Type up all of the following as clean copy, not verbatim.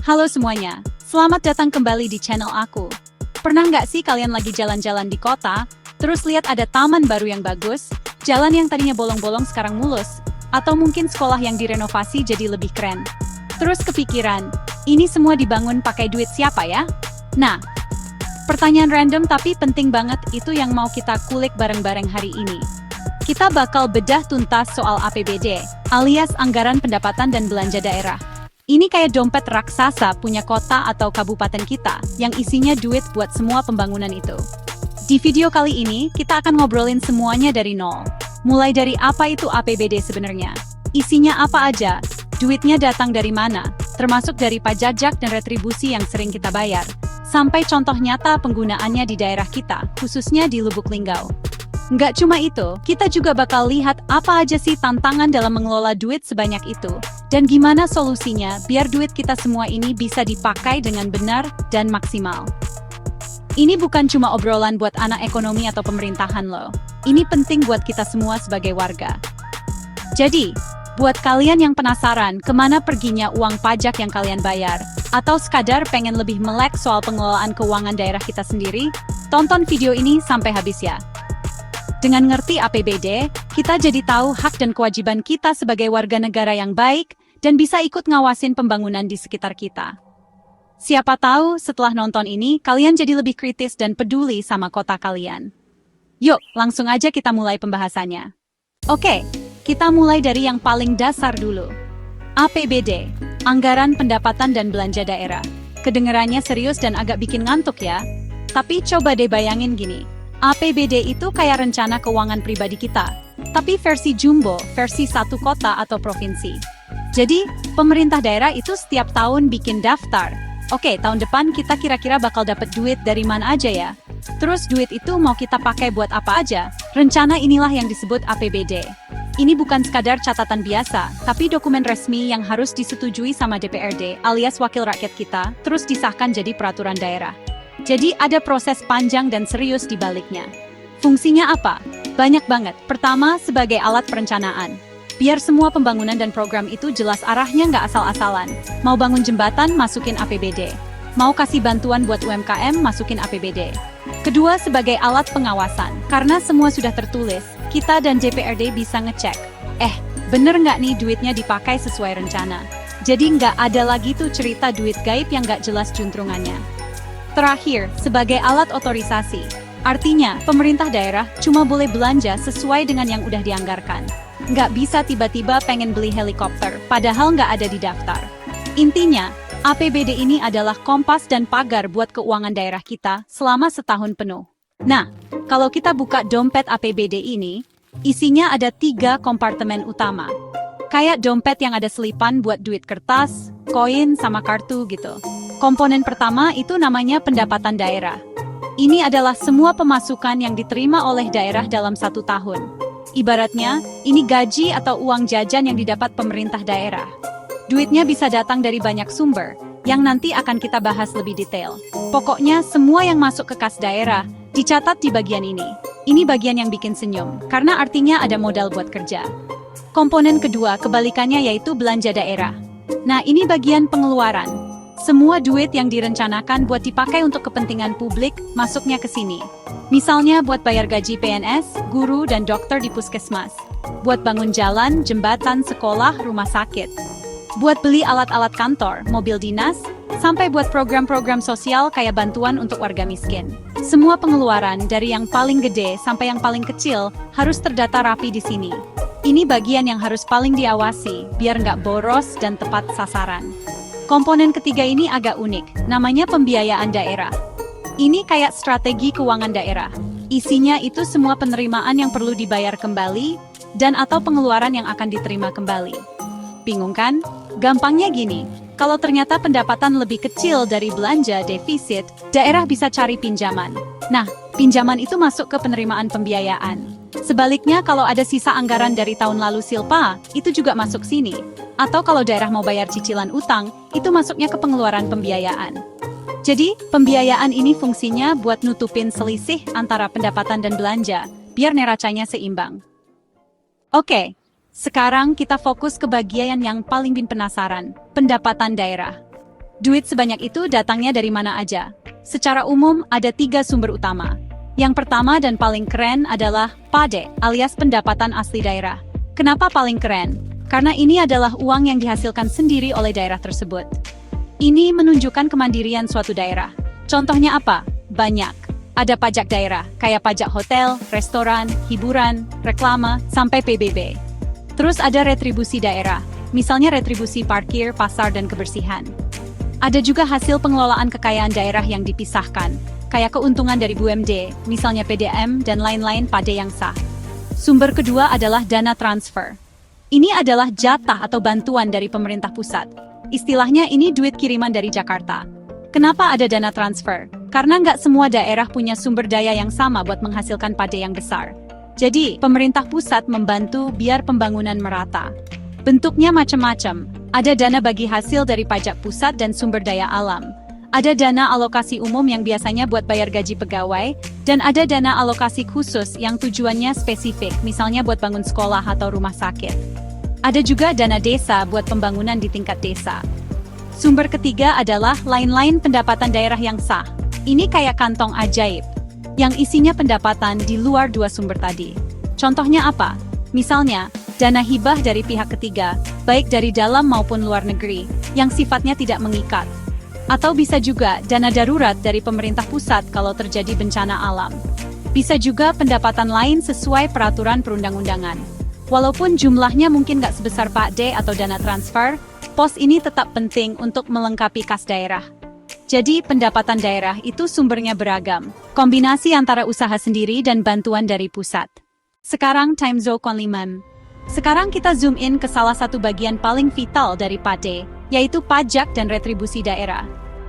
Halo semuanya, selamat datang kembali di channel aku. Pernah nggak sih kalian lagi jalan-jalan di kota, terus lihat ada taman baru yang bagus, jalan yang tadinya bolong-bolong sekarang mulus, atau mungkin sekolah yang direnovasi jadi lebih keren. Terus kepikiran, ini semua dibangun pakai duit siapa ya? Nah, pertanyaan random tapi penting banget itu yang mau kita kulik bareng-bareng hari ini. Kita bakal bedah tuntas soal APBD, alias Anggaran Pendapatan dan Belanja Daerah. Ini kayak dompet raksasa punya kota atau kabupaten kita, yang isinya duit buat semua pembangunan itu. Di video kali ini, kita akan ngobrolin semuanya dari nol. Mulai dari apa itu APBD sebenarnya, isinya apa aja, duitnya datang dari mana, termasuk dari pajak dan retribusi yang sering kita bayar, sampai contoh nyata penggunaannya di daerah kita, khususnya di Lubuk Linggau. Nggak cuma itu, kita juga bakal lihat apa aja sih tantangan dalam mengelola duit sebanyak itu, dan gimana solusinya biar duit kita semua ini bisa dipakai dengan benar dan maksimal. Ini bukan cuma obrolan buat anak ekonomi atau pemerintahan loh. Ini penting buat kita semua sebagai warga. Jadi, buat kalian yang penasaran kemana perginya uang pajak yang kalian bayar, atau sekadar pengen lebih melek soal pengelolaan keuangan daerah kita sendiri, tonton video ini sampai habis ya. Dengan ngerti APBD, kita jadi tahu hak dan kewajiban kita sebagai warga negara yang baik, dan bisa ikut ngawasin pembangunan di sekitar kita. Siapa tahu setelah nonton ini, kalian jadi lebih kritis dan peduli sama kota kalian. Yuk, langsung aja kita mulai pembahasannya. Oke, kita mulai dari yang paling dasar dulu. APBD, Anggaran Pendapatan dan Belanja Daerah. Kedengarannya serius dan agak bikin ngantuk ya. Tapi coba deh bayangin gini. APBD itu kayak rencana keuangan pribadi kita, tapi versi jumbo, versi satu kota atau provinsi. Jadi, pemerintah daerah itu setiap tahun bikin daftar. Oke, tahun depan kita kira-kira bakal dapat duit dari mana aja ya? Terus duit itu mau kita pakai buat apa aja? Rencana inilah yang disebut APBD. Ini bukan sekadar catatan biasa, tapi dokumen resmi yang harus disetujui sama DPRD alias wakil rakyat kita, terus disahkan jadi peraturan daerah. Jadi ada proses panjang dan serius di baliknya. Fungsinya apa? Banyak banget. Pertama, sebagai alat perencanaan. Biar semua pembangunan dan program itu jelas arahnya nggak asal-asalan. Mau bangun jembatan, masukin APBD. Mau kasih bantuan buat UMKM, masukin APBD. Kedua, sebagai alat pengawasan. Karena semua sudah tertulis, kita dan DPRD bisa ngecek. Bener nggak nih duitnya dipakai sesuai rencana? Jadi nggak ada lagi tuh cerita duit gaib yang nggak jelas juntrungannya. Terakhir, sebagai alat otorisasi. Artinya, pemerintah daerah cuma boleh belanja sesuai dengan yang udah dianggarkan. Nggak bisa tiba-tiba pengen beli helikopter, padahal nggak ada di daftar. Intinya, APBD ini adalah kompas dan pagar buat keuangan daerah kita selama setahun penuh. Nah, kalau kita buka dompet APBD ini, isinya ada 3 kompartemen utama. Kayak dompet yang ada selipan buat duit kertas, koin, sama kartu gitu. Komponen pertama itu namanya pendapatan daerah. Ini adalah semua pemasukan yang diterima oleh daerah dalam 1 tahun. Ibaratnya, ini gaji atau uang jajan yang didapat pemerintah daerah. Duitnya bisa datang dari banyak sumber, yang nanti akan kita bahas lebih detail. Pokoknya semua yang masuk ke kas daerah, dicatat di bagian ini. Ini bagian yang bikin senyum, karena artinya ada modal buat kerja. Komponen kedua kebalikannya yaitu belanja daerah. Nah, ini bagian pengeluaran. Semua duit yang direncanakan buat dipakai untuk kepentingan publik masuknya ke sini. Misalnya buat bayar gaji PNS, guru, dan dokter di puskesmas. Buat bangun jalan, jembatan, sekolah, rumah sakit. Buat beli alat-alat kantor, mobil dinas, sampai buat program-program sosial kayak bantuan untuk warga miskin. Semua pengeluaran dari yang paling gede sampai yang paling kecil harus terdata rapi di sini. Ini bagian yang harus paling diawasi, biar nggak boros dan tepat sasaran. Komponen ketiga ini agak unik, namanya pembiayaan daerah. Ini kayak strategi keuangan daerah. Isinya itu semua penerimaan yang perlu dibayar kembali, dan atau pengeluaran yang akan diterima kembali. Bingung kan? Gampangnya gini, kalau ternyata pendapatan lebih kecil dari belanja defisit, daerah bisa cari pinjaman. Nah, pinjaman itu masuk ke penerimaan pembiayaan. Sebaliknya kalau ada sisa anggaran dari tahun lalu silpa, itu juga masuk sini. Atau kalau daerah mau bayar cicilan utang, itu masuknya ke pengeluaran pembiayaan. Jadi, pembiayaan ini fungsinya buat nutupin selisih antara pendapatan dan belanja, biar neracanya seimbang. Oke, sekarang kita fokus ke bagian yang paling penasaran, pendapatan daerah. Duit sebanyak itu datangnya dari mana aja? Secara umum, ada 3 sumber utama. Yang pertama dan paling keren adalah PADE alias pendapatan asli daerah. Kenapa paling keren? Karena ini adalah uang yang dihasilkan sendiri oleh daerah tersebut. Ini menunjukkan kemandirian suatu daerah. Contohnya apa? Banyak. Ada pajak daerah, kayak pajak hotel, restoran, hiburan, reklame, sampai PBB. Terus ada retribusi daerah, misalnya retribusi parkir, pasar, dan kebersihan. Ada juga hasil pengelolaan kekayaan daerah yang dipisahkan, kayak keuntungan dari BUMD, misalnya PDM, dan lain-lain PADE yang sah. Sumber kedua adalah dana transfer. Ini adalah jatah atau bantuan dari pemerintah pusat. Istilahnya ini duit kiriman dari Jakarta. Kenapa ada dana transfer? Karena nggak semua daerah punya sumber daya yang sama buat menghasilkan PADE yang besar. Jadi, pemerintah pusat membantu biar pembangunan merata. Bentuknya macam-macam. Ada dana bagi hasil dari pajak pusat dan sumber daya alam. Ada dana alokasi umum yang biasanya buat bayar gaji pegawai, dan ada dana alokasi khusus yang tujuannya spesifik, misalnya buat bangun sekolah atau rumah sakit. Ada juga dana desa buat pembangunan di tingkat desa. Sumber ketiga adalah lain-lain pendapatan daerah yang sah. Ini kayak kantong ajaib, yang isinya pendapatan di luar 2 sumber tadi. Contohnya apa? Misalnya, dana hibah dari pihak ketiga, baik dari dalam maupun luar negeri, yang sifatnya tidak mengikat. Atau bisa juga dana darurat dari pemerintah pusat kalau terjadi bencana alam. Bisa juga pendapatan lain sesuai peraturan perundang-undangan. Walaupun jumlahnya mungkin nggak sebesar PADE atau dana transfer, pos ini tetap penting untuk melengkapi kas daerah. Jadi pendapatan daerah itu sumbernya beragam, kombinasi antara usaha sendiri dan bantuan dari pusat. Sekarang time zone konliman. Sekarang kita zoom in ke salah satu bagian paling vital dari PADE, yaitu pajak dan retribusi daerah.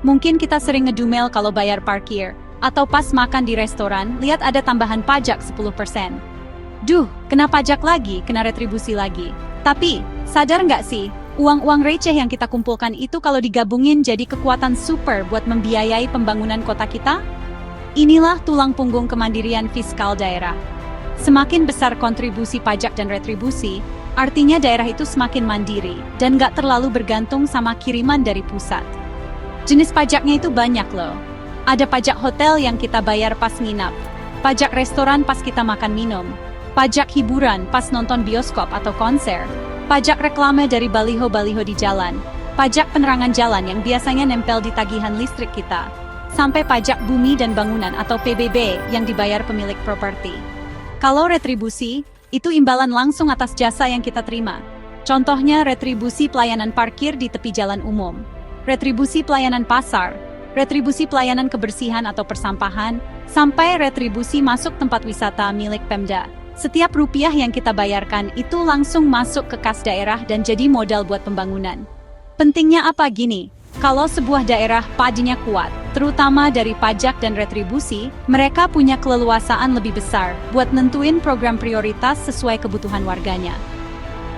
Mungkin kita sering ngedumel kalau bayar parkir, atau pas makan di restoran, lihat ada tambahan pajak 10%. Duh, kena pajak lagi, kena retribusi lagi. Tapi, sadar nggak sih, uang-uang receh yang kita kumpulkan itu kalau digabungin jadi kekuatan super buat membiayai pembangunan kota kita? Inilah tulang punggung kemandirian fiskal daerah. Semakin besar kontribusi pajak dan retribusi, artinya daerah itu semakin mandiri dan nggak terlalu bergantung sama kiriman dari pusat. Jenis pajaknya itu banyak loh. Ada pajak hotel yang kita bayar pas nginap, pajak restoran pas kita makan minum, pajak hiburan pas nonton bioskop atau konser, pajak reklame dari baliho-baliho di jalan, pajak penerangan jalan yang biasanya nempel di tagihan listrik kita, sampai pajak bumi dan bangunan atau PBB yang dibayar pemilik properti. Kalau retribusi, itu imbalan langsung atas jasa yang kita terima. Contohnya retribusi pelayanan parkir di tepi jalan umum, retribusi pelayanan pasar, retribusi pelayanan kebersihan atau persampahan, sampai retribusi masuk tempat wisata milik Pemda. Setiap rupiah yang kita bayarkan itu langsung masuk ke kas daerah dan jadi modal buat pembangunan. Pentingnya apa gini? Kalau sebuah daerah PADE-nya kuat, terutama dari pajak dan retribusi, mereka punya keleluasaan lebih besar buat nentuin program prioritas sesuai kebutuhan warganya.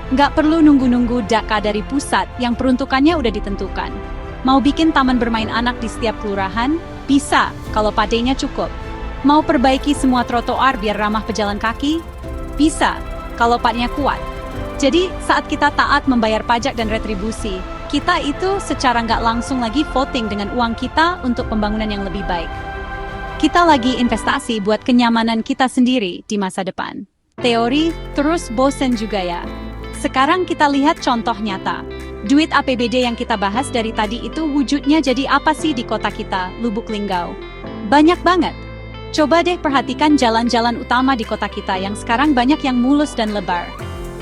Nggak perlu nunggu-nunggu daka dari pusat yang peruntukannya udah ditentukan. Mau bikin taman bermain anak di setiap kelurahan? Bisa, kalau PADE-nya cukup. Mau perbaiki semua trotoar biar ramah pejalan kaki? Bisa, kalau PADE-nya kuat. Jadi, saat kita taat membayar pajak dan retribusi, kita itu secara nggak langsung lagi voting dengan uang kita untuk pembangunan yang lebih baik. Kita lagi investasi buat kenyamanan kita sendiri di masa depan. Teori terus bosen juga ya. Sekarang kita lihat contoh nyata. Duit APBD yang kita bahas dari tadi itu wujudnya jadi apa sih di kota kita, Lubuk Linggau? Banyak banget. Coba deh perhatikan jalan-jalan utama di kota kita yang sekarang banyak yang mulus dan lebar.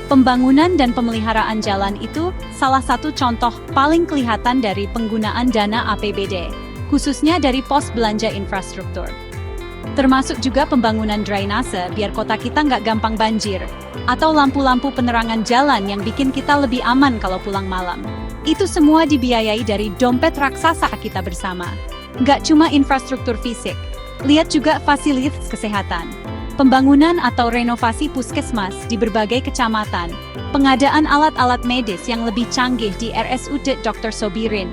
Pembangunan dan pemeliharaan jalan itu salah satu contoh paling kelihatan dari penggunaan dana APBD, khususnya dari pos belanja infrastruktur. Termasuk juga pembangunan drainase biar kota kita nggak gampang banjir, atau lampu-lampu penerangan jalan yang bikin kita lebih aman kalau pulang malam. Itu semua dibiayai dari dompet raksasa kita bersama. Nggak cuma infrastruktur fisik, lihat juga fasilitas kesehatan. Pembangunan atau renovasi puskesmas di berbagai kecamatan, pengadaan alat-alat medis yang lebih canggih di RSUD Dr. Sobirin,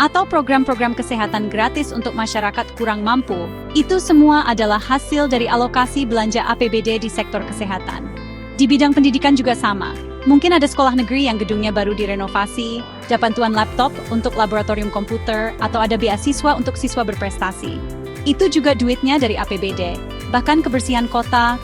atau program-program kesehatan gratis untuk masyarakat kurang mampu, itu semua adalah hasil dari alokasi belanja APBD di sektor kesehatan. Di bidang pendidikan juga sama. Mungkin ada sekolah negeri yang gedungnya baru direnovasi, ada bantuan laptop untuk laboratorium komputer, atau ada beasiswa untuk siswa berprestasi. Itu juga duitnya dari APBD. Bahkan kebersihan kota,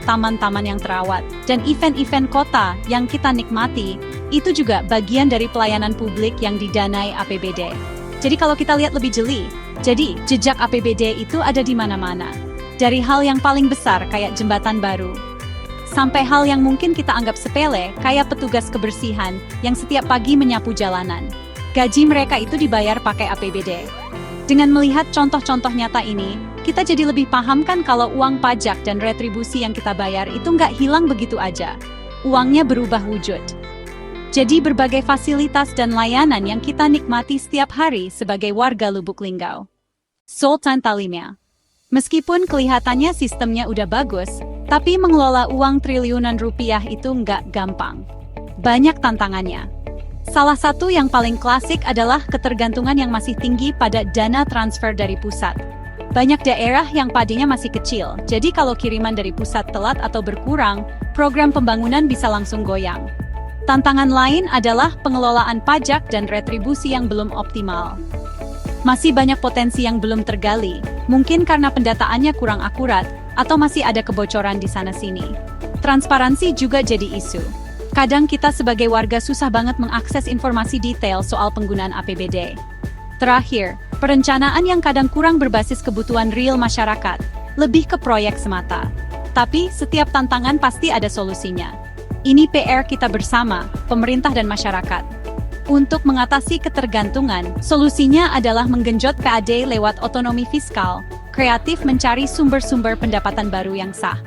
taman-taman yang terawat, dan event-event kota yang kita nikmati, itu juga bagian dari pelayanan publik yang didanai APBD. Jadi kalau kita lihat lebih jeli, jadi jejak APBD itu ada di mana-mana. Dari hal yang paling besar kayak jembatan baru, sampai hal yang mungkin kita anggap sepele, kayak petugas kebersihan yang setiap pagi menyapu jalanan. Gaji mereka itu dibayar pakai APBD. Dengan melihat contoh-contoh nyata ini, kita jadi lebih paham kan kalau uang pajak dan retribusi yang kita bayar itu nggak hilang begitu aja. Uangnya berubah wujud. Jadi berbagai fasilitas dan layanan yang kita nikmati setiap hari sebagai warga Lubuk Linggau. Sultan Talimnya. Meskipun kelihatannya sistemnya udah bagus, tapi mengelola uang triliunan rupiah itu nggak gampang. Banyak tantangannya. Salah satu yang paling klasik adalah ketergantungan yang masih tinggi pada dana transfer dari pusat. Banyak daerah yang padinya masih kecil, jadi kalau kiriman dari pusat telat atau berkurang, program pembangunan bisa langsung goyang. Tantangan lain adalah pengelolaan pajak dan retribusi yang belum optimal. Masih banyak potensi yang belum tergali, mungkin karena pendataannya kurang akurat, atau masih ada kebocoran di sana-sini. Transparansi juga jadi isu. Kadang kita sebagai warga susah banget mengakses informasi detail soal penggunaan APBD. Terakhir, perencanaan yang kadang kurang berbasis kebutuhan real masyarakat, lebih ke proyek semata. Tapi, setiap tantangan pasti ada solusinya. Ini PR kita bersama, pemerintah dan masyarakat. Untuk mengatasi ketergantungan, solusinya adalah menggenjot PAD lewat otonomi fiskal, kreatif mencari sumber-sumber pendapatan baru yang sah.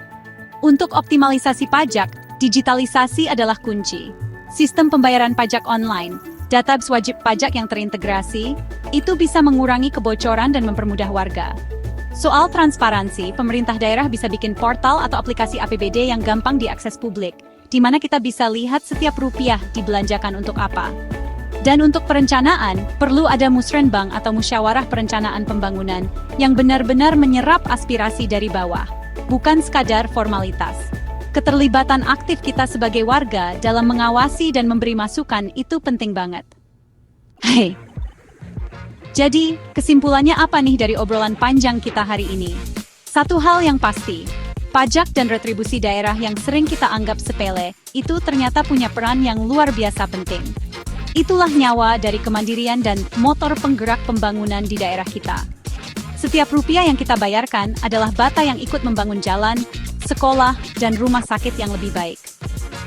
Untuk optimalisasi pajak, digitalisasi adalah kunci. Sistem pembayaran pajak online, database wajib pajak yang terintegrasi, itu bisa mengurangi kebocoran dan mempermudah warga. Soal transparansi, pemerintah daerah bisa bikin portal atau aplikasi APBD yang gampang diakses publik, di mana kita bisa lihat setiap rupiah dibelanjakan untuk apa. Dan untuk perencanaan, perlu ada musrenbang atau musyawarah perencanaan pembangunan yang benar-benar menyerap aspirasi dari bawah, bukan sekadar formalitas. Keterlibatan aktif kita sebagai warga dalam mengawasi dan memberi masukan itu penting banget. Hei. Jadi, kesimpulannya apa nih dari obrolan panjang kita hari ini? Satu hal yang pasti, pajak dan retribusi daerah yang sering kita anggap sepele, itu ternyata punya peran yang luar biasa penting. Itulah nyawa dari kemandirian dan motor penggerak pembangunan di daerah kita. Setiap rupiah yang kita bayarkan adalah bata yang ikut membangun jalan, sekolah, dan rumah sakit yang lebih baik.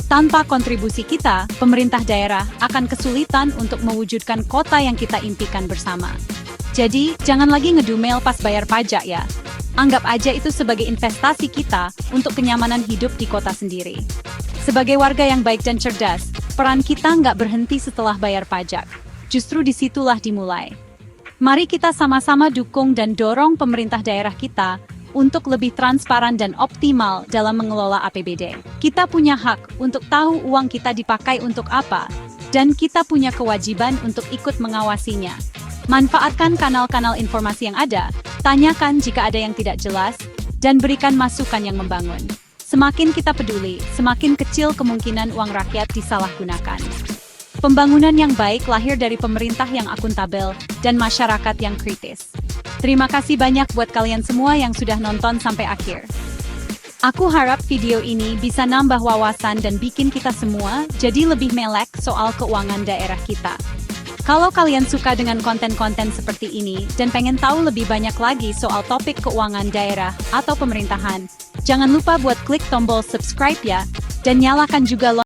Tanpa kontribusi kita, pemerintah daerah akan kesulitan untuk mewujudkan kota yang kita impikan bersama. Jadi, jangan lagi ngedumel pas bayar pajak ya. Anggap aja itu sebagai investasi kita untuk kenyamanan hidup di kota sendiri. Sebagai warga yang baik dan cerdas, peran kita nggak berhenti setelah bayar pajak. Justru disitulah dimulai. Mari kita sama-sama dukung dan dorong pemerintah daerah kita untuk lebih transparan dan optimal dalam mengelola APBD. Kita punya hak untuk tahu uang kita dipakai untuk apa, dan kita punya kewajiban untuk ikut mengawasinya. Manfaatkan kanal-kanal informasi yang ada, tanyakan jika ada yang tidak jelas, dan berikan masukan yang membangun. Semakin kita peduli, semakin kecil kemungkinan uang rakyat disalahgunakan. Pembangunan yang baik lahir dari pemerintah yang akuntabel dan masyarakat yang kritis. Terima kasih banyak buat kalian semua yang sudah nonton sampai akhir. Aku harap video ini bisa nambah wawasan dan bikin kita semua jadi lebih melek soal keuangan daerah kita. Kalau kalian suka dengan konten-konten seperti ini dan pengen tahu lebih banyak lagi soal topik keuangan daerah atau pemerintahan, jangan lupa buat klik tombol subscribe ya, dan nyalakan juga